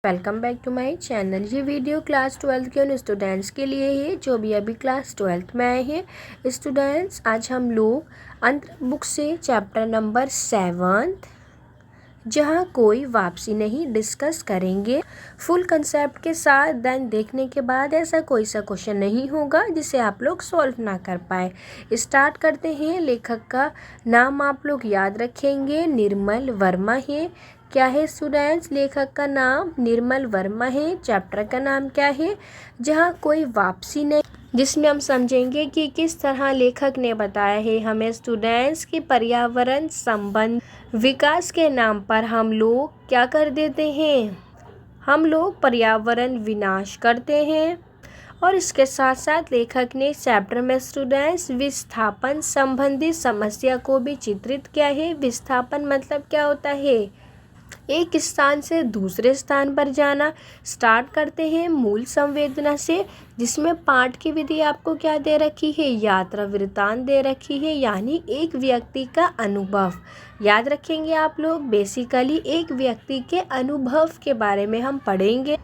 Welcome back to my channel. ये video class 12 के उन स्टूडेंट्स के लिए है जो भी अभी क्लास 12 में आए हैं। स्टूडेंट्स, आज हम लोग अंतर बुक से चैप्टर नंबर 7 जहाँ कोई वापसी नहीं डिस्कस करेंगे फुल कंसेप्ट के साथ। देन देखने के बाद ऐसा कोई सा क्वेश्चन नहीं होगा जिसे आप लोग सॉल्व ना कर पाए। स्टार्ट करते हैं। लेखक का नाम आप लोग याद रखेंगे, निर्मल वर्मा है। क्या है स्टूडेंट्स? लेखक का नाम निर्मल वर्मा है। चैप्टर का नाम क्या है? जहाँ कोई वापसी नहीं, जिसमें हम समझेंगे कि किस तरह लेखक ने बताया है हमें स्टूडेंट्स की पर्यावरण संबंध विकास के नाम पर हम लोग क्या कर देते हैं, हम लोग पर्यावरण विनाश करते हैं। और इसके साथ साथ लेखक ने चैप्टर में स्टूडेंट्स विस्थापन संबंधी समस्या को भी चित्रित किया है। विस्थापन मतलब क्या होता है? एक स्थान से दूसरे स्थान पर जाना। स्टार्ट करते हैं मूल संवेदना से, जिसमें पाठ की विधि आपको क्या दे रखी है? यात्रा वृत्तांत दे रखी है, यानी एक व्यक्ति का अनुभव। याद रखेंगे आप लोग, बेसिकली एक व्यक्ति के अनुभव के बारे में हम पढ़ेंगे।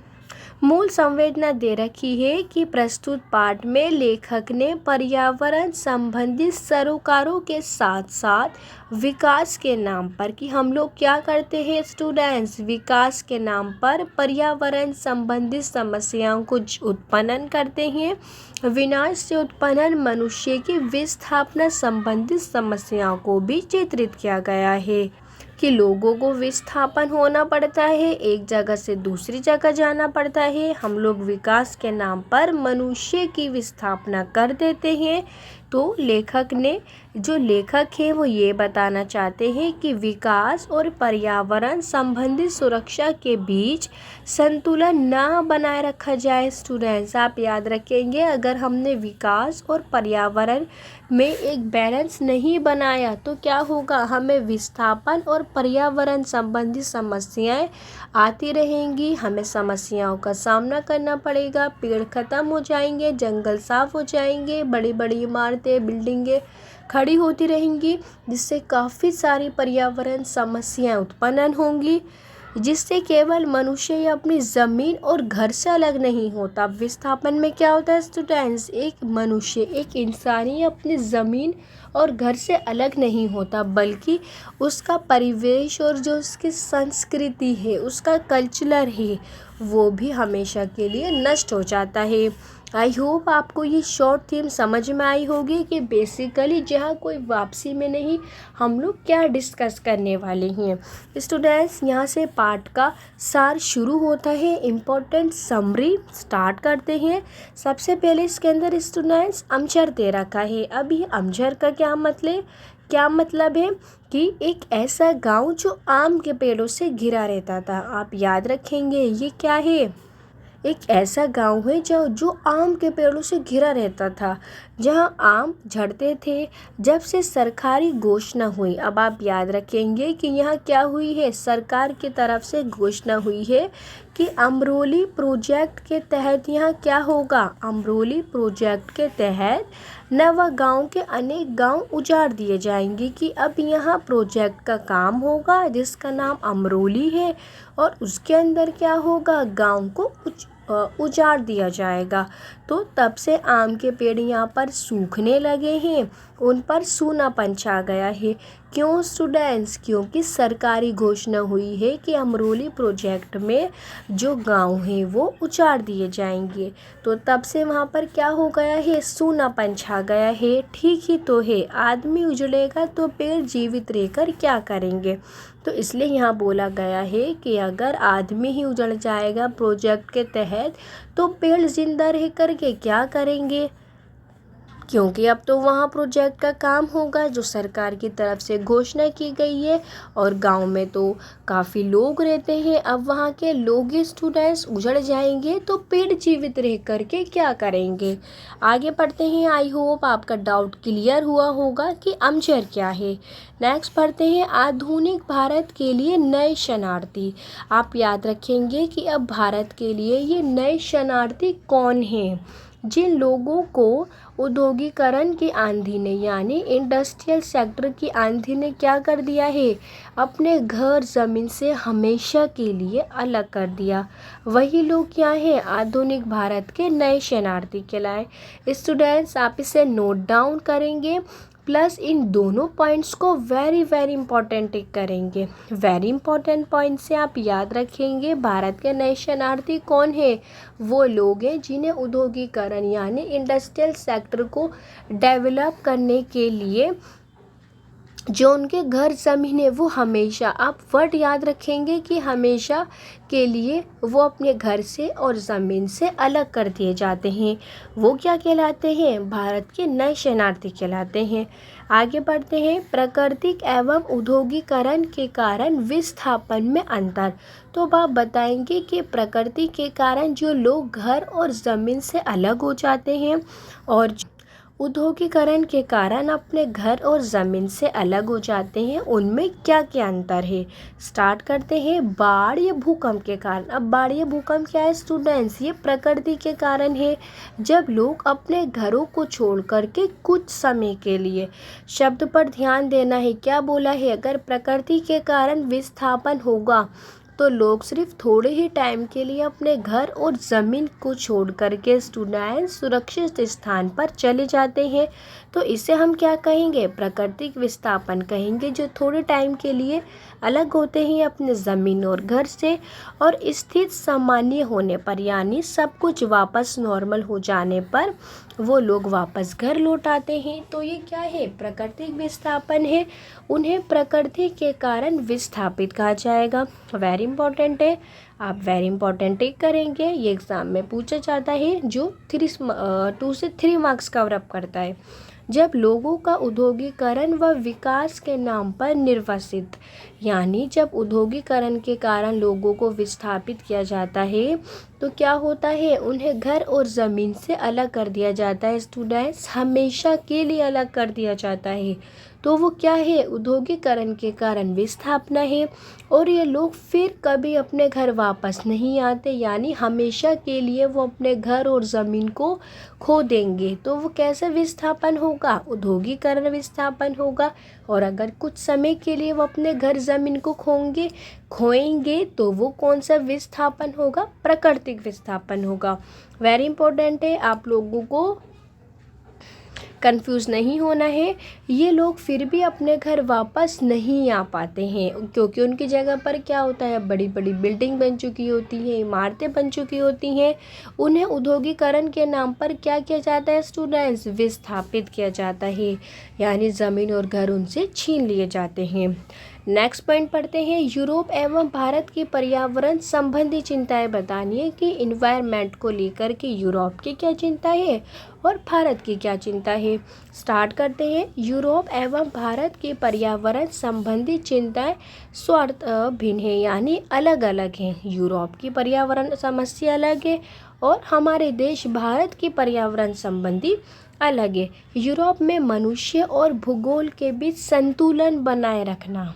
मूल संवेदना दे रखी है कि प्रस्तुत पाठ में लेखक ने पर्यावरण संबंधी सरोकारों के साथ साथ विकास के नाम पर, कि हम लोग क्या करते हैं स्टूडेंट्स, विकास के नाम पर पर्यावरण संबंधी समस्याओं को उत्पन्न करते हैं। विनाश से उत्पन्न मनुष्य की विस्थापना संबंधित समस्याओं को भी चित्रित किया गया है कि लोगों को विस्थापन होना पड़ता है, एक जगह से दूसरी जगह जाना पड़ता है। हम लोग विकास के नाम पर मनुष्य की विस्थापना कर देते हैं। तो लेखक है वो ये बताना चाहते हैं कि विकास और पर्यावरण संबंधी सुरक्षा के बीच संतुलन ना बनाए रखा जाए। स्टूडेंट्स, आप याद रखेंगे, अगर हमने विकास और पर्यावरण में एक बैलेंस नहीं बनाया तो क्या होगा? हमें विस्थापन और पर्यावरण संबंधी समस्याएं आती रहेंगी, हमें समस्याओं का सामना करना पड़ेगा। पेड़ खत्म हो जाएंगे, जंगल साफ हो जाएंगे, बड़ी बड़ी इमारतें बिल्डिंगें खड़ी होती रहेंगी, जिससे काफ़ी सारी पर्यावरण समस्याएं उत्पन्न होंगी, जिससे केवल मनुष्य अपनी ज़मीन और घर से अलग नहीं होता। विस्थापन में क्या होता है स्टूडेंट्स? एक मनुष्य, एक इंसान ही अपनी ज़मीन और घर से अलग नहीं होता, बल्कि उसका परिवेश और जो उसकी संस्कृति है, उसका कल्चर है, वो भी हमेशा के लिए नष्ट हो जाता है। आई होप आपको ये शॉर्ट थीम समझ में आई होगी कि बेसिकली जहाँ कोई वापसी में नहीं, हम लोग क्या डिस्कस करने वाले हैं। स्टूडेंट्स, यहाँ से पाठ का सार शुरू होता है। इम्पोर्टेंट समरी स्टार्ट करते हैं। सबसे पहले इसके अंदर स्टूडेंट्स अमचर दे रखा है। अब ये अमचर का क्या मतलब है कि एक ऐसा गांव जो आम के पेड़ों से घिरा रहता था। आप याद रखेंगे, ये क्या है? एक ऐसा गांव है जो आम के पेड़ों से घिरा रहता था, जहां आम झड़ते थे जब से सरकारी घोषणा हुई। अब आप याद रखेंगे कि यहाँ क्या हुई है? सरकार की तरफ से घोषणा हुई है कि अमरोली प्रोजेक्ट के तहत यहाँ क्या होगा? अमरोली प्रोजेक्ट के तहत नवा गांव के अनेक गांव उजाड़ दिए जाएंगे, कि अब यहाँ प्रोजेक्ट का काम होगा जिसका नाम अमरोली है, और उसके अंदर क्या होगा? गांव को उजाड़ दिया जाएगा। तो तब से आम के पेड़ यहाँ पर सूखने लगे हैं, उन पर सूनापन छा गया है। क्यों स्टूडेंट्स? क्योंकि सरकारी घोषणा हुई है कि अमरोली प्रोजेक्ट में जो गांव हैं वो उजाड़ दिए जाएंगे। तो तब से वहाँ पर क्या हो गया है? सूनापन छा गया है। ठीक ही तो है, आदमी उजड़ेगा तो पेड़ जीवित रहकर क्या करेंगे? तो इसलिए यहाँ बोला गया है कि अगर आदमी ही उजड़ जाएगा प्रोजेक्ट के तहत, तो पेड़ जिंदा रह करके क्या करेंगे? क्योंकि अब तो वहाँ प्रोजेक्ट का काम होगा जो सरकार की तरफ से घोषणा की गई है, और गांव में तो काफ़ी लोग रहते हैं। अब वहाँ के लोग स्टूडेंट्स उजड़ जाएंगे तो पेड़ जीवित रह करके क्या करेंगे? आगे पढ़ते हैं। आई होप आपका डाउट क्लियर हुआ होगा कि अमचर क्या है। नेक्स्ट पढ़ते हैं, आधुनिक भारत के लिए नए शरणार्थी। आप याद रखेंगे कि अब भारत के लिए ये नए शरणार्थी कौन हैं? जिन लोगों को औद्योगिकरण की आंधी ने यानी इंडस्ट्रियल सेक्टर की आंधी ने क्या कर दिया है, अपने घर ज़मीन से हमेशा के लिए अलग कर दिया। वही लोग क्या हैं, आधुनिक भारत के नए शरणार्थी कहलाए। स्टूडेंट्स आप इसे नोट डाउन करेंगे, प्लस इन दोनों पॉइंट्स को वेरी वेरी इंपॉर्टेंट टिक करेंगे। वेरी इंपॉर्टेंट पॉइंट से आप याद रखेंगे भारत के नए शरणार्थी कौन है, वो लोग हैं जिन्हें औद्योगिकरण यानी इंडस्ट्रियल सेक्टर को डेवलप करने के लिए जो उनके घर ज़मीन है वो हमेशा, आप वर्ड याद रखेंगे कि हमेशा के लिए वो अपने घर से और ज़मीन से अलग कर दिए जाते हैं। वो क्या कहलाते हैं, भारत के नए शरणार्थी कहलाते हैं। आगे बढ़ते हैं, प्राकृतिक एवं औद्योगिकरण के कारण विस्थापन में अंतर। तो आप बताएंगे कि प्रकृति के कारण जो लोग घर और ज़मीन से अलग हो जाते हैं और औद्योगिकरण के कारण अपने घर और ज़मीन से अलग हो जाते हैं, उनमें क्या क्या अंतर है। स्टार्ट करते हैं बाढ़ या भूकंप के कारण। अब बाढ़ या भूकंप क्या है स्टूडेंट्स, ये प्रकृति के कारण है। जब लोग अपने घरों को छोड़ करके कुछ समय के लिए, शब्द पर ध्यान देना है, क्या बोला है, अगर प्रकृति के कारण विस्थापन होगा तो लोग सिर्फ थोड़े ही टाइम के लिए अपने घर और ज़मीन को छोड़ करके स्टूडेंट सुरक्षित स्थान पर चले जाते हैं। तो इसे हम क्या कहेंगे, प्राकृतिक विस्थापन कहेंगे, जो थोड़े टाइम के लिए अलग होते हैं अपने ज़मीन और घर से, और स्थिति सामान्य होने पर यानी सब कुछ वापस नॉर्मल हो जाने पर वो लोग वापस घर लौट आते हैं। तो ये क्या है, प्राकृतिक विस्थापन है। उन्हें प्रकृति के कारण विस्थापित कहा जाएगा। वेरी इंपॉर्टेंट है, आप वेरी इंपॉर्टेंट टिक करेंगे। ये एग्ज़ाम में पूछा जाता है, जो 2 से 3 मार्क्स कवर अप करता है। जब लोगों का औद्योगिकरण व विकास के नाम पर निर्वसित, यानी जब औद्योगिकरण के कारण लोगों को विस्थापित किया जाता है तो क्या होता है, उन्हें घर और ज़मीन से अलग कर दिया जाता है। स्टूडेंट्स हमेशा के लिए अलग कर दिया जाता है। तो वो क्या है, औद्योगिकरण के कारण विस्थापना है, और ये लोग फिर कभी अपने घर वापस नहीं आते, यानी हमेशा के लिए वो अपने घर और ज़मीन को खो देंगे। तो वो कैसे विस्थापन होगा, औद्योगिकरण विस्थापन होगा। और अगर कुछ समय के लिए वो अपने घर ज़मीन को खोएंगे तो वो कौन सा विस्थापन होगा, प्राकृतिक विस्थापन होगा। वेरी इंपॉर्टेंट है, आप लोगों को कंफ्यूज नहीं होना है। ये लोग फिर भी अपने घर वापस नहीं आ पाते हैं, क्योंकि उनकी जगह पर क्या होता है, बड़ी बड़ी बिल्डिंग बन चुकी होती हैं, इमारतें बन चुकी होती हैं। उन्हें औद्योगिकरण के नाम पर क्या किया जाता है स्टूडेंट्स, विस्थापित किया जाता है, यानी ज़मीन और घर उनसे छीन लिए जाते हैं। नेक्स्ट पॉइंट पढ़ते हैं, यूरोप एवं भारत की पर्यावरण संबंधी चिंताएं बतानी है कि इन्वायरमेंट को लेकर के यूरोप की क्या चिंता है और भारत की क्या चिंता है। स्टार्ट करते हैं, यूरोप एवं भारत की पर्यावरण संबंधी चिंताएं स्वार्थ भिन्न है, यानी अलग अलग हैं। यूरोप की पर्यावरण समस्या अलग है और हमारे देश भारत की पर्यावरण संबंधी अलग है। यूरोप में मनुष्य और भूगोल के बीच संतुलन बनाए रखना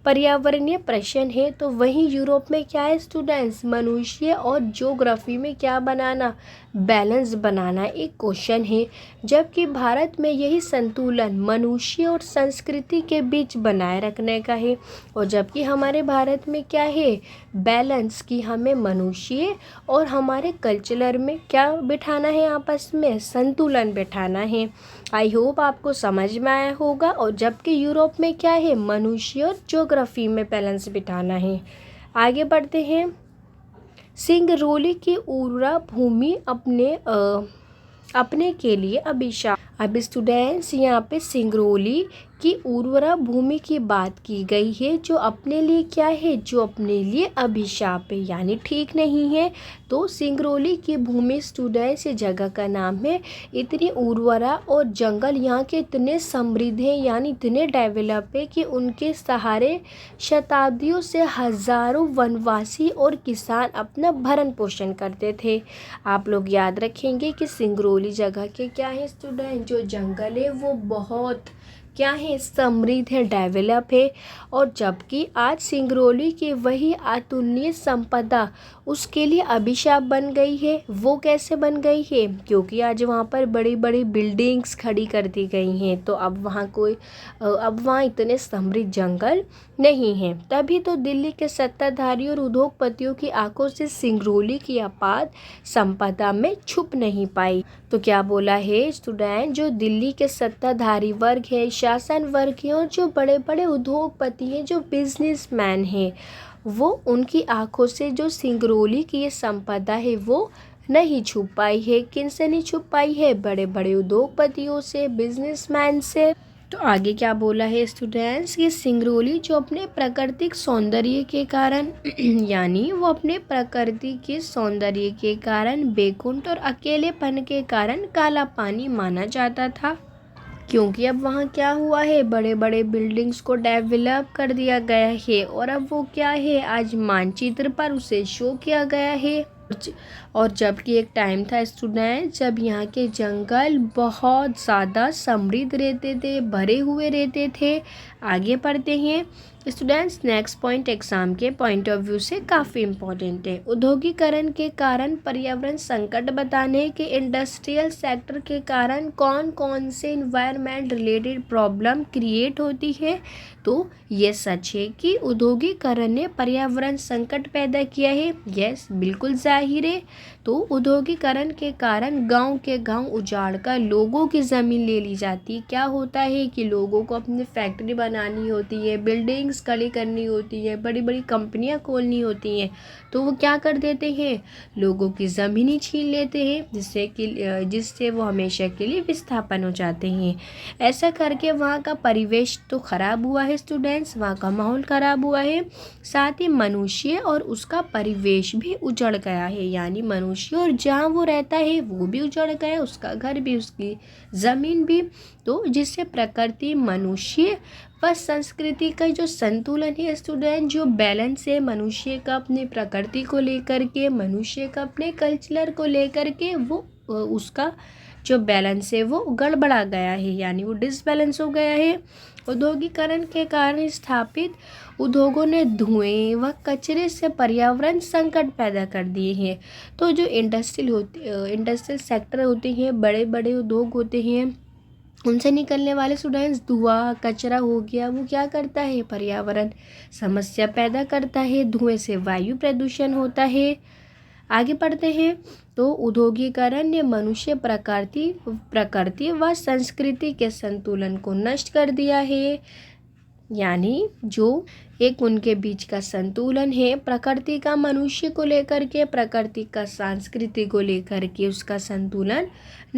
पर्यावरणीय प्रश्न है, तो वहीं यूरोप में क्या है स्टूडेंट्स, मनुष्य और ज्योग्राफी में क्या बनाना, बैलेंस बनाना एक क्वेश्चन है। जबकि भारत में यही संतुलन मनुष्य और संस्कृति के बीच बनाए रखने का है। और जबकि हमारे भारत में क्या है, बैलेंस की हमें मनुष्य और हमारे कल्चर में क्या बिठाना है, आपस में संतुलन बिठाना है। आई होप आपको समझ में आया होगा। और जबकि यूरोप में क्या है, मनुष्य और ज्योग्राफी में बैलेंस बिठाना है। आगे बढ़ते हैं, सिंगरौली की उर्वरा भूमि अपने के लिए अभिशाप। अब स्टूडेंट्स यहाँ पे सिंगरौली की उर्वरा भूमि की बात की गई है, जो अपने लिए क्या है, जो अपने लिए अभिशाप है, यानी ठीक नहीं है। तो सिंगरौली की भूमि स्टूडेंट्स, ये जगह का नाम है, इतनी उर्वरा और जंगल यहाँ के इतने समृद्ध हैं, यानी इतने डेवलप है कि उनके सहारे शताब्दियों से हजारों वनवासी और किसान अपना भरण पोषण करते थे। आप लोग याद रखेंगे कि सिंगरौली जगह के क्या है स्टूडेंट, जो जंगल है वो बहुत क्या है, समृद्ध है, डेवलप है। और जबकि आज सिंगरौली की वही अतुलनीय संपदा उसके लिए अभिशाप बन गई है। वो कैसे बन गई है? क्योंकि आज वहाँ पर बड़ी बड़ी बिल्डिंग्स खड़ी कर दी गई हैं, तो अब वहाँ इतने समृद्ध जंगल नहीं हैं। तभी तो दिल्ली के सत्ताधारी और उद्योगपतियों की आंखों से सिंगरौली की अपार संपदा में छुप नहीं पाई। तो क्या बोला है स्टूडेंट, जो दिल्ली के सत्ताधारी वर्ग है, शासन वर्ग है, और जो बड़े बड़े उद्योगपति हैं, जो बिजनेसमैन हैं, वो उनकी आंखों से जो सिंगरौली की ये संपदा है वो नहीं छुप पाई है। किन से नहीं छुप पाई है? बड़े बड़े उद्योगपतियों से, बिजनेसमैन से। तो आगे क्या बोला है स्टूडेंट्स, कि सिंगरौली जो अपने प्राकृतिक सौंदर्य के कारण यानी वो अपने प्रकृति के सौंदर्य के कारण, बेकुंठ और अकेलेपन के कारण काला पानी माना जाता था। क्योंकि अब वहाँ क्या हुआ है, बड़े बड़े बिल्डिंग्स को डेवलप कर दिया गया है, और अब वो क्या है, आज मानचित्र पर उसे शो किया गया है। और जबकि एक टाइम था स्टूडेंट, जब यहाँ के जंगल बहुत ज़्यादा समृद्ध रहते थे, भरे हुए रहते थे। आगे पढ़ते हैं स्टूडेंट्स। नेक्स्ट पॉइंट एग्जाम के पॉइंट ऑफ व्यू से काफ़ी इम्पोर्टेंट है। औद्योगिकरण के कारण पर्यावरण संकट बताने के इंडस्ट्रियल सेक्टर के कारण कौन कौन से इन्वायरमेंट रिलेटेड प्रॉब्लम क्रिएट होती है? तो ये सच है कि औद्योगिकरण ने पर्यावरण संकट पैदा किया है। यस, बिल्कुल जाहिर है। तो औद्योगिकरण के कारण गांव के गांव उजाड़ कर लोगों की ज़मीन ले ली जाती। क्या होता है कि लोगों को अपनी फैक्ट्री बनानी होती है, बिल्डिंग्स खड़ी करनी होती है, बड़ी बड़ी कंपनियां खोलनी होती हैं, तो वो क्या कर देते हैं, लोगों की ज़मीन ही छीन लेते हैं, जिससे वो हमेशा के लिए विस्थापन हो जाते हैं। ऐसा करके वहाँ का परिवेश तो ख़राब हुआ है स्टूडेंट्स, वहाँ का माहौल ख़राब हुआ है, साथ ही मनुष्य और उसका परिवेश भी उजड़ गया है। यानी मनुष्य और जहाँ वो रहता है वो भी उजड़ गया, उसका घर भी, उसकी ज़मीन भी। तो जिससे प्रकृति, मनुष्य व संस्कृति का जो संतुलन है स्टूडेंट, जो बैलेंस है मनुष्य का अपनी प्रकृति को लेकर के, मनुष्य का अपने कल्चर को लेकर के, वो उसका जो बैलेंस है वो गड़बड़ा गया है, यानी वो डिसबैलेंस हो गया है। औद्योगिकरण के कारण स्थापित उद्योगों ने धुएं व कचरे से पर्यावरण संकट पैदा कर दिए हैं। तो जो इंडस्ट्रियल सेक्टर होते हैं, बड़े बड़े उद्योग होते हैं, उनसे निकलने वाले स्टूडेंट्स धुआं, कचरा हो गया, वो क्या करता है, पर्यावरण समस्या पैदा करता है। धुएं से वायु प्रदूषण होता है। आगे पढ़ते हैं। तो औद्योगिकरण ने मनुष्य, प्रकृति व संस्कृति के संतुलन को नष्ट कर दिया है। यानी जो एक उनके बीच का संतुलन है, प्रकृति का मनुष्य को लेकर के, प्रकृति का संस्कृति को लेकर के, उसका संतुलन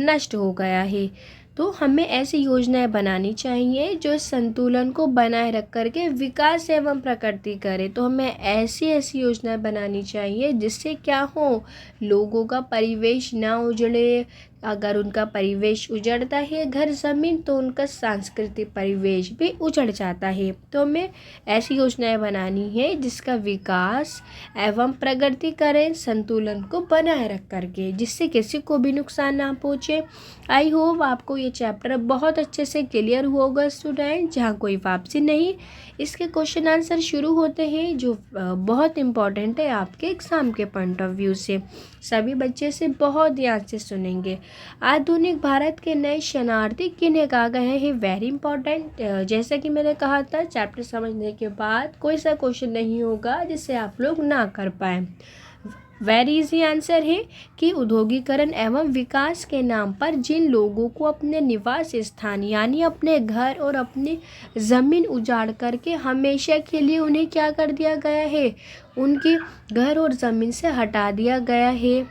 नष्ट हो गया है। तो हमें ऐसी योजनाएं बनानी चाहिए जो संतुलन को बनाए रख करके विकास एवं प्रगति करे। तो हमें ऐसी योजनाएं बनानी चाहिए जिससे क्या हो, लोगों का परिवेश ना उजड़े। अगर उनका परिवेश उजड़ता है, घर ज़मीन, तो उनका सांस्कृतिक परिवेश भी उजड़ जाता है। तो हमें ऐसी योजनाएं बनानी है जिसका विकास एवं प्रगति करें, संतुलन को बनाए रख करके, जिससे किसी को भी नुकसान ना पहुँचे। आई होप आपको ये चैप्टर बहुत अच्छे से क्लियर होगा स्टूडेंट, जहाँ कोई वापसी नहीं। इसके क्वेश्चन आंसर शुरू होते हैं जो बहुत इम्पॉर्टेंट है आपके एग्ज़ाम के पॉइंट ऑफ व्यू से। सभी बच्चे से बहुत ध्यान से सुनेंगे। आधुनिक भारत के नए शरणार्थी किन्हें कहा गया है? Very important. जैसा कि मैंने कहा था, चैप्टर समझने के बाद कोई सा क्वेश्चन नहीं होगा जिससे आप लोग ना कर पाए। वेरी इजी आंसर है कि औद्योगिकरण एवं विकास के नाम पर जिन लोगों को अपने निवास स्थान यानी अपने घर और अपनी ज़मीन उजाड़ करके हमेशा के लिए उन्हें क्या कर दिया गया है, उनके घर और ज़मीन से हटा दिया गया है।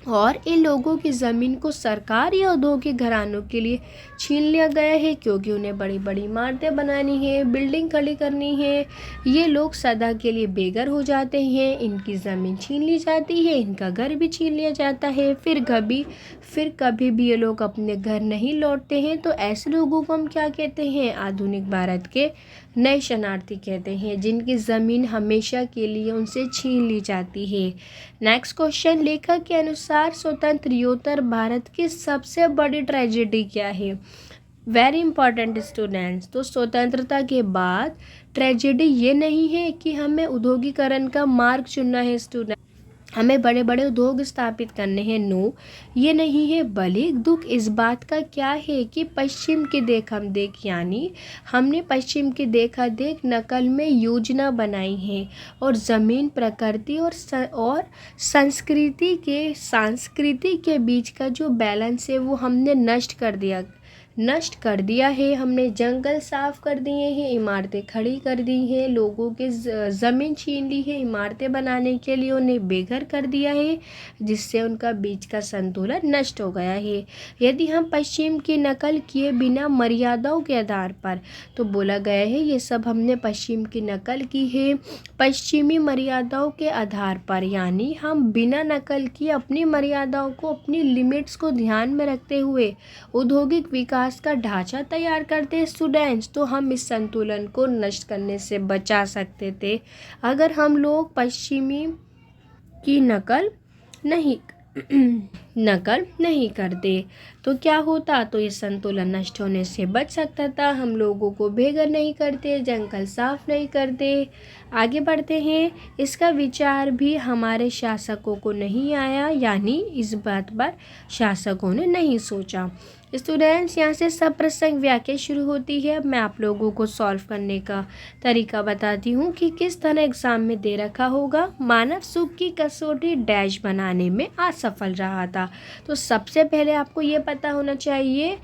और इन लोगों की ज़मीन को सरकार या औद्योगिक घरानों के लिए छीन लिया गया है, क्योंकि उन्हें बड़ी बड़ी इमारतें बनानी है, बिल्डिंग खड़ी करनी है। ये लोग सदा के लिए बेघर हो जाते हैं, इनकी ज़मीन छीन ली जाती है, इनका घर भी छीन लिया जाता है। फिर कभी भी ये लोग अपने घर नहीं लौटते हैं। तो ऐसे लोगों को हम क्या कहते हैं? आधुनिक भारत के नए शरणार्थी कहते हैं, जिनकी ज़मीन हमेशा के लिए उनसे छीन ली जाती है। नेक्स्ट क्वेश्चन, लेखक के अनुसार स्वतंत्रोत्तर भारत की सबसे बड़ी ट्रेजेडी क्या है? Very important students. तो स्वतंत्रता के बाद ट्रेजेडी ये नहीं है कि हमें औद्योगिकरण का मार्ग चुनना है स्टूडेंट, हमें बड़े बड़े उद्योग स्थापित करने हैं, नो ये नहीं है। बल्कि दुख इस बात का क्या है कि पश्चिम की देख हम देख, यानी हमने पश्चिम की देखा देख नकल में योजना बनाई है और ज़मीन, प्रकृति और संस्कृति के बीच का जो बैलेंस है वो हमने नष्ट कर दिया है। हमने जंगल साफ कर दिए हैं, इमारतें खड़ी कर दी हैं, लोगों के ज़मीन छीन ली है इमारतें बनाने के लिए, उन्हें बेघर कर दिया है, जिससे उनका बीच का संतुलन नष्ट हो गया है। यदि हम पश्चिम की नकल किए बिना मर्यादाओं के आधार पर, तो बोला गया है ये सब हमने पश्चिम की नकल की है पश्चिमी मर्यादाओं के आधार पर, यानी हम बिना नकल किए अपनी मर्यादाओं को, अपनी लिमिट्स को ध्यान में रखते हुए औद्योगिक विकास का ढांचा तैयार करते स्टूडेंट्स, तो हम इस संतुलन को नष्ट करने से बचा सकते थे। अगर हम लोग पश्चिमी की नकल नहीं करते तो क्या होता, तो ये संतुलन नष्ट होने से बच सकता था। हम लोगों को बेघर नहीं करते, जंगल साफ नहीं करते। आगे बढ़ते हैं। इसका विचार भी हमारे शासकों को नहीं आया, यानी इस बात पर शासकों ने नहीं सोचा। स्टूडेंट्स, यहाँ से सब प्रसंग व्याख्या शुरू होती है। मैं आप लोगों को सॉल्व करने का तरीका बताती हूँ कि किस तरह एग्जाम में दे रखा होगा। मानव सुख की कसौटी डैश बनाने में असफल रहा था। तो सबसे पहले आपको ये पता होना चाहिए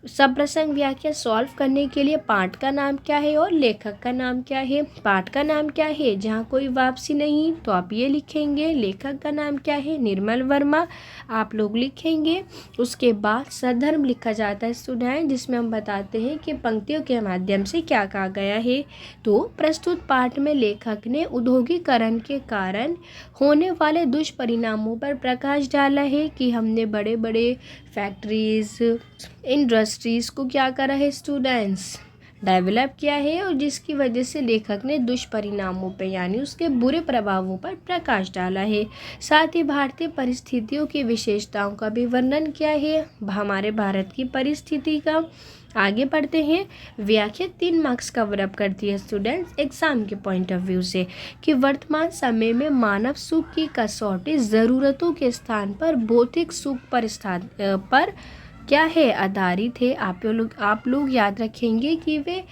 सब प्रसंग व्याख्या सॉल्व करने के लिए पाठ का नाम क्या है और लेखक का नाम क्या है। पाठ का नाम क्या है, जहाँ कोई वापसी नहीं तो आप ये लिखेंगे। लेखक का नाम क्या है, निर्मल वर्मा, आप लोग लिखेंगे। उसके बाद सधर्म लिखा जाता है स्टूडेंट, जिसमें हम बताते हैं कि पंक्तियों के माध्यम से क्या कहा गया है। तो प्रस्तुत पाठ में लेखक ने औद्योगिकरण के कारण होने वाले दुष्परिणामों पर प्रकाश डाला है कि हमने बड़े बड़े फैक्ट्रीज, इंडस्ट्रीज़ को क्या करा है स्टूडेंट्स, डेवलप किया है, और जिसकी वजह से लेखक ने दुष्परिणामों पर यानी उसके बुरे प्रभावों पर प्रकाश डाला है। साथ ही भारतीय परिस्थितियों की विशेषताओं का भी वर्णन किया है, हमारे भारत की परिस्थिति का। आगे बढ़ते हैं। व्याख्या 3 मार्क्स कवर अप करती है स्टूडेंट्स एग्जाम के पॉइंट ऑफ व्यू से, कि वर्तमान समय में मानव सुख की कसौटी ज़रूरतों के स्थान पर भौतिक सुख पर क्या है, आधारित है। आप लोग याद रखेंगे कि वे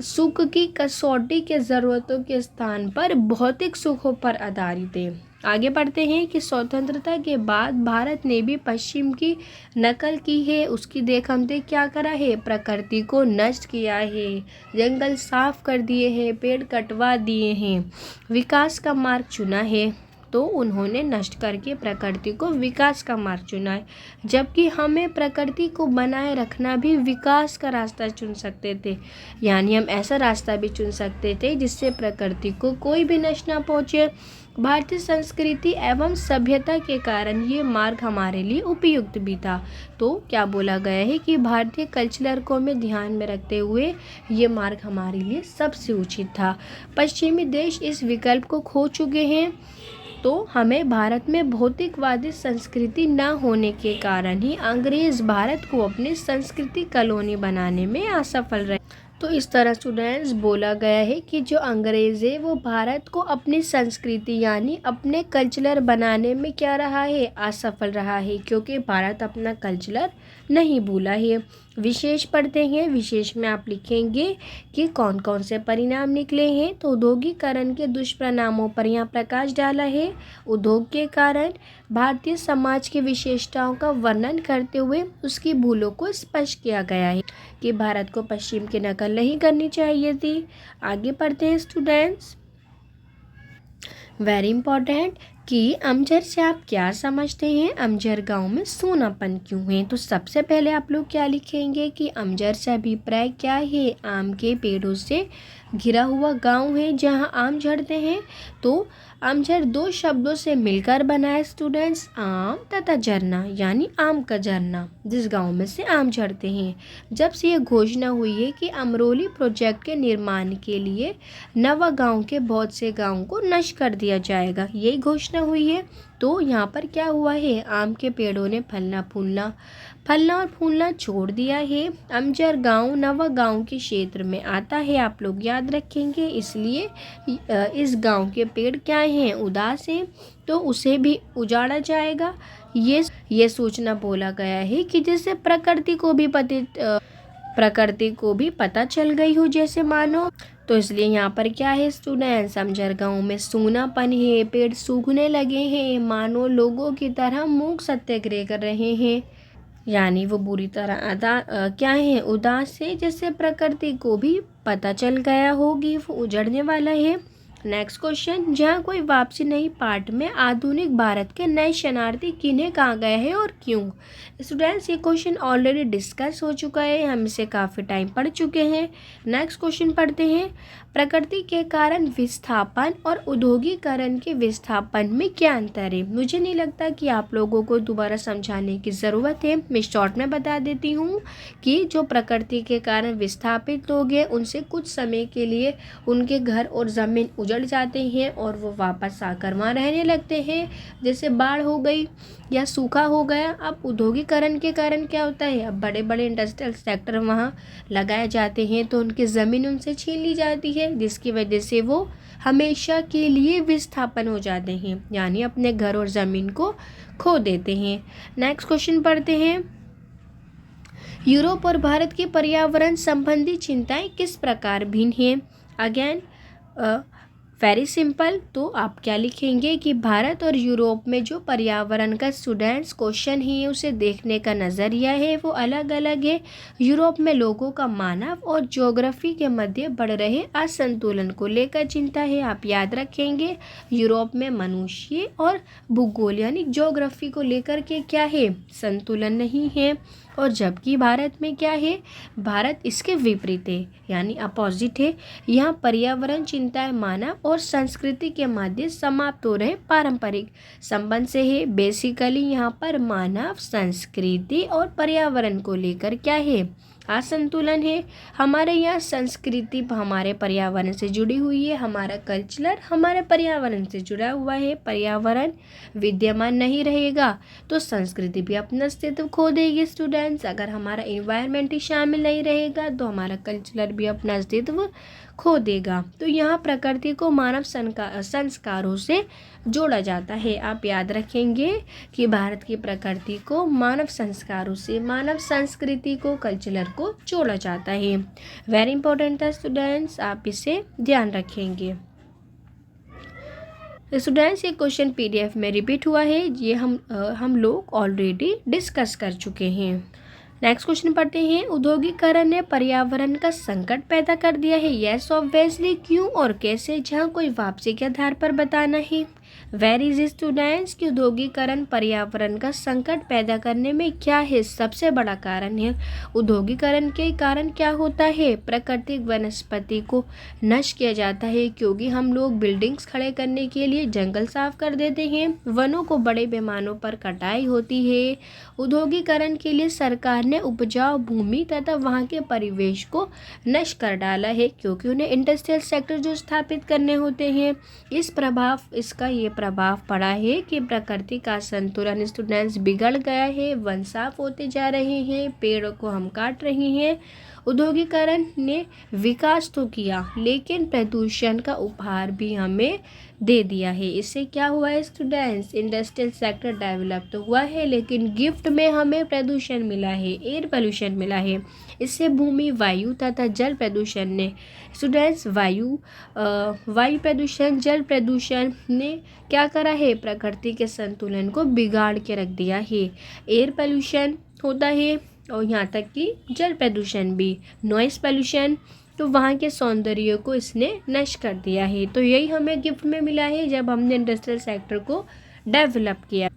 सुख की कसौटी के ज़रूरतों के स्थान पर भौतिक सुखों पर आधारित है। आगे बढ़ते हैं कि स्वतंत्रता के बाद भारत ने भी पश्चिम की नकल की है। उसकी देख क्या करा है, प्रकृति को नष्ट किया है, जंगल साफ कर दिए हैं, पेड़ कटवा दिए हैं, विकास का मार्ग चुना है। तो उन्होंने नष्ट करके प्रकृति को विकास का मार्ग चुना है, जबकि हमें प्रकृति को बनाए रखना भी विकास का रास्ता चुन सकते थे, यानी हम ऐसा रास्ता भी चुन सकते थे जिससे प्रकृति को कोई भी नष्ट ना पहुँचे। भारतीय संस्कृति एवं सभ्यता के कारण ये मार्ग हमारे लिए उपयुक्त भी था। तो क्या बोला गया है कि भारतीय कल्चर को में ध्यान में रखते हुए ये मार्ग हमारे लिए सबसे उचित था। पश्चिमी देश इस विकल्प को खो चुके हैं, तो हमें भारत में भौतिकवादी संस्कृति न होने के कारण ही अंग्रेज भारत को अपनी संस्कृति कॉलोनी बनाने में असफल रहे। तो इस तरह स्टूडेंट्स बोला गया है कि जो अंग्रेज़ है वो भारत को अपनी संस्कृति यानी अपने कल्चर बनाने में क्या रहा है, असफल रहा है, क्योंकि भारत अपना कल्चर नहीं भूला है। विशेष पढ़ते हैं। विशेष में आप लिखेंगे कि कौन कौन से परिणाम निकले हैं। तो औद्योगिकरण के दुष्परिणामों पर यहाँ प्रकाश डाला है। उद्योग के कारण भारतीय समाज की विशेषताओं का वर्णन करते हुए उसकी भूलों को स्पष्ट किया गया है कि भारत को पश्चिम की नकल नहीं करनी चाहिए थी। आगे पढ़ते हैं स्टूडेंट्स। वेरी इंपॉर्टेंट कि अमजर से आप क्या समझते हैं, अमजर गांव में सूनापन क्यों है। तो सबसे पहले आप लोग क्या लिखेंगे कि अमजर से अभिप्राय क्या है, आम के पेड़ों से घिरा हुआ गांव है जहां आम झड़ते हैं। तो अमजर 2 शब्दों से मिलकर बना है स्टूडेंट्स, आम तथा झरना, यानी आम का झरना, जिस गांव में से आम झड़ते हैं। जब से ये घोषणा हुई है कि अमरोली प्रोजेक्ट के निर्माण के लिए नवा गांव के बहुत से गांवों को नष्ट कर दिया जाएगा, यही घोषणा हुई है। तो यहाँ पर क्या हुआ है, आम के पेड़ों ने फलना फूलना फलना और फूलना छोड़ दिया है। अमजर गांव नवा गांव के क्षेत्र में आता है, आप लोग याद रखेंगे। इसलिए इस गांव के पेड़ क्या हैं, उदास हैं, तो उसे भी उजाड़ा जाएगा। ये सूचना बोला गया है कि जिससे प्रकृति को भी पता चल गई हो, जैसे मानो। तो इसलिए यहाँ पर क्या है स्टूडेंट्स, अमजर गांव में सूनापन है, पेड़ सूखने लगे हैं, मानो लोगों की तरह मूक सत्याग्रह कर रहे हैं। यानी वो बुरी तरह क्या है, उदास है, जिससे प्रकृति को भी पता चल गया होगी वो उजड़ने वाला है। नेक्स्ट क्वेश्चन, जहाँ कोई वापसी नहीं पार्ट में आधुनिक भारत के नए शरणार्थी किन्हें कहा गया है और क्यों। स्टूडेंट्स, ये क्वेश्चन ऑलरेडी डिस्कस हो चुका है, हम इसे काफ़ी टाइम पढ़ चुके हैं। नेक्स्ट क्वेश्चन पढ़ते हैं, प्रकृति के कारण विस्थापन और औद्योगिकरण के विस्थापन में क्या अंतर है। मुझे नहीं लगता कि आप लोगों को दोबारा समझाने की ज़रूरत है, मैं शॉर्ट में बता देती हूँ कि जो प्रकृति के कारण विस्थापित लोग हैं उनसे कुछ समय के लिए उनके घर और ज़मीन उजड़ जाते हैं और वो वापस आकर वहाँ रहने लगते हैं, जैसे बाढ़ हो गई या सूखा हो गया। अब औद्योगिकरण के कारण क्या होता है, अब बड़े बड़े इंडस्ट्रियल सेक्टर वहाँ लगाए जाते हैं तो उनकी ज़मीन उनसे छीन ली जाती है, जिसकी वजह से वो हमेशा के लिए विस्थापन हो जाते हैं, यानी अपने घर और ज़मीन को खो देते हैं। नेक्स्ट क्वेश्चन पढ़ते हैं, यूरोप और भारत की पर्यावरण संबंधी चिंताएं किस प्रकार भिन्न हैं। अगेन वेरी सिंपल, तो आप क्या लिखेंगे कि भारत और यूरोप में जो पर्यावरण का स्टूडेंट्स क्वेश्चन है उसे देखने का नज़रिया है वो अलग अलग है। यूरोप में लोगों का मानव और ज्योग्राफी के मध्य बढ़ रहे असंतुलन को लेकर चिंता है, आप याद रखेंगे। यूरोप में मनुष्य और भूगोल यानी ज्योग्राफी को लेकर के क्या है, संतुलन नहीं है। और जबकि भारत में क्या है, भारत इसके विपरीत है, यानी अपोजिट है। यहाँ पर्यावरण चिंताएं मानव और संस्कृति के मध्य समाप्त हो रहे पारंपरिक संबंध से है। बेसिकली यहाँ पर मानव, संस्कृति और पर्यावरण को लेकर क्या है, असंतुलन है। हमारे यहाँ संस्कृति हमारे पर्यावरण से जुड़ी हुई है, हमारा कल्चर हमारे पर्यावरण से जुड़ा हुआ है। पर्यावरण विद्यमान नहीं रहेगा तो संस्कृति भी अपना अस्तित्व खो देगी स्टूडेंट्स। अगर हमारा इन्वायरमेंट ही शामिल नहीं रहेगा तो हमारा कल्चर भी अपना अस्तित्व खो देगा। तो यहाँ प्रकृति को मानव संस्कारों से जोड़ा जाता है, आप याद रखेंगे कि भारत की प्रकृति को मानव संस्कारों से, मानव संस्कृति को, कल्चर को जोड़ा जाता है। वेरी इंपॉर्टेंट था स्टूडेंट्स, आप इसे ध्यान रखेंगे। स्टूडेंट्स, ये क्वेश्चन पीडीएफ में रिपीट हुआ है, ये हम लोग ऑलरेडी डिस्कस कर चुके हैं। नेक्स्ट क्वेश्चन पढ़ते हैं, औद्योगिकरण ने पर्यावरण का संकट पैदा कर दिया है। यस ऑब्वियसली, क्यों और कैसे, जहाँ कोई वापसी के आधार पर बताना है। वेरी इजी स्टूडेंट्स, कि औद्योगिकरण पर्यावरण का संकट पैदा करने में क्या है, सबसे बड़ा कारण है। औद्योगिकरण के कारण क्या होता है, प्राकृतिक वनस्पति को नष्ट किया जाता है, क्योंकि हम लोग बिल्डिंग्स खड़े करने के लिए जंगल साफ कर देते हैं, वनों को बड़े पैमानों पर कटाई होती है। औद्योगिकरण के लिए सरकार ने उपजाऊ भूमि तथा वहाँ के परिवेश को नष्ट कर डाला है, क्योंकि उन्हें इंडस्ट्रियल सेक्टर जो स्थापित करने होते हैं। इसका ये प्रभाव पड़ा है कि प्रकृति का संतुलन स्टूडेंट्स बिगड़ गया है, वन साफ होते जा रहे हैं, पेड़ों को हम काट रहे हैं। औद्योगिकरण ने विकास तो किया लेकिन प्रदूषण का उपहार भी हमें दे दिया है। इससे क्या हुआ है स्टूडेंट्स, इंडस्ट्रियल सेक्टर डेवलप तो हुआ है लेकिन गिफ्ट में हमें प्रदूषण मिला है, एयर पोल्यूशन मिला है। इससे भूमि, वायु तथा जल प्रदूषण ने स्टूडेंट्स वायु प्रदूषण, जल प्रदूषण ने क्या करा है, प्रकृति के संतुलन को बिगाड़ के रख दिया है। एयर पोल्यूशन होता है और यहाँ तक कि जल प्रदूषण भी, नॉइस पोल्यूशन, तो वहाँ के सौंदर्य को इसने नष्ट कर दिया है। तो यही हमें गिफ्ट में मिला है जब हमने इंडस्ट्रियल सेक्टर को डेवलप किया।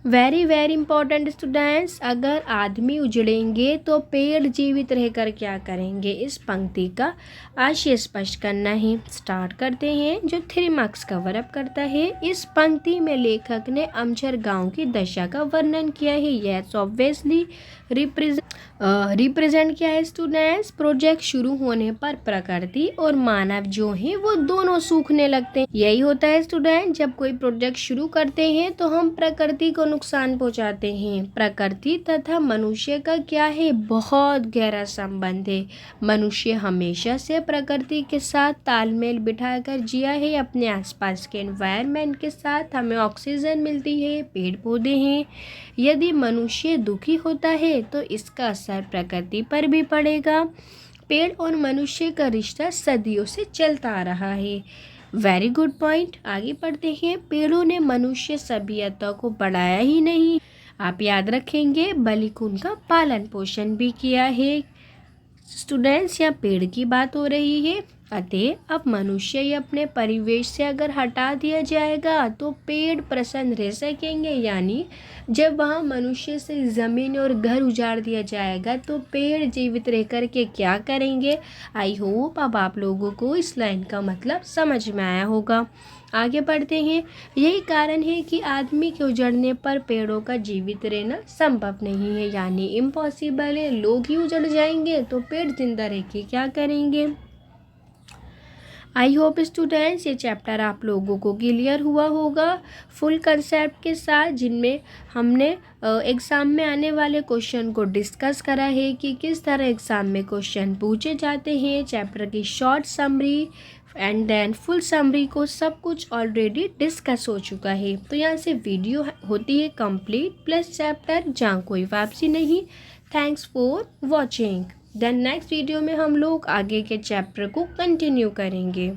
वेरी वेरी इंपॉर्टेंट स्टूडेंट्स, अगर आदमी उजड़ेंगे तो पेड़ जीवित रहकर क्या करेंगे, इस पंक्ति का आशय स्पष्ट करना है। स्टार्ट करते हैं, जो 3 मार्क्स कवर अप करता है। इस पंक्ति में लेखक ने अमजर गांव की दशा का वर्णन किया है। यस ऑब्वियसली, रिप्रेजेंट किया है स्टूडेंट्स, प्रोजेक्ट शुरू होने पर प्रकृति और मानव जो हैं वो दोनों सूखने लगते हैं। यही होता है स्टूडेंट, जब कोई प्रोजेक्ट शुरू करते हैं तो हम प्रकृति को नुकसान पहुंचाते हैं। प्रकृति तथा मनुष्य का क्या है, बहुत गहरा संबंध है। मनुष्य हमेशा से प्रकृति के साथ तालमेल बिठाकर जिया है। अपने आसपास के एनवायरनमेंट के साथ हमें ऑक्सीजन मिलती है, पेड़ पौधे हैं। यदि मनुष्य दुखी होता है तो इसका असर प्रकृति पर भी पड़ेगा। पेड़ और मनुष्य का रिश्ता सदियों से चलता आ रहा है। Very good point. आगे पढ़ते हैं। पेड़ों ने मनुष्य सभ्यता को बढ़ाया ही नहीं, आप याद रखेंगे, बल्कि उनका पालन पोषण भी किया है। स्टूडेंट्स, यहाँ पेड़ की बात हो रही है। अतः अब मनुष्य या अपने परिवेश से अगर हटा दिया जाएगा तो पेड़ प्रसन्न रह सकेंगे। यानी जब वहाँ मनुष्य से ज़मीन और घर उजाड़ दिया जाएगा तो पेड़ जीवित रह कर के क्या करेंगे। आई होप अब आप लोगों को इस लाइन का मतलब समझ में आया होगा। आगे बढ़ते हैं। यही कारण है कि आदमी के उजड़ने पर पेड़ों का जीवित रहना संभव नहीं है, यानी इम्पॉसिबल है। लोग ही उजड़ जाएंगे तो पेड़ जिंदा रह के क्या करेंगे। आई होप स्टूडेंट्स ये चैप्टर आप लोगों को क्लियर हुआ होगा फुल कंसेप्ट के साथ, जिनमें हमने एग्ज़ाम में आने वाले क्वेश्चन को डिस्कस करा है कि किस तरह एग्ज़ाम में क्वेश्चन पूछे जाते हैं। चैप्टर की short summary and then full summary को सब कुछ ऑलरेडी डिस्कस हो चुका है। तो यहाँ से वीडियो होती है कंप्लीट प्लस चैप्टर, जहाँ कोई वापसी नहीं। Thanks for watching. Then next video में हम लोग आगे के चैप्टर को कंटिन्यू करेंगे।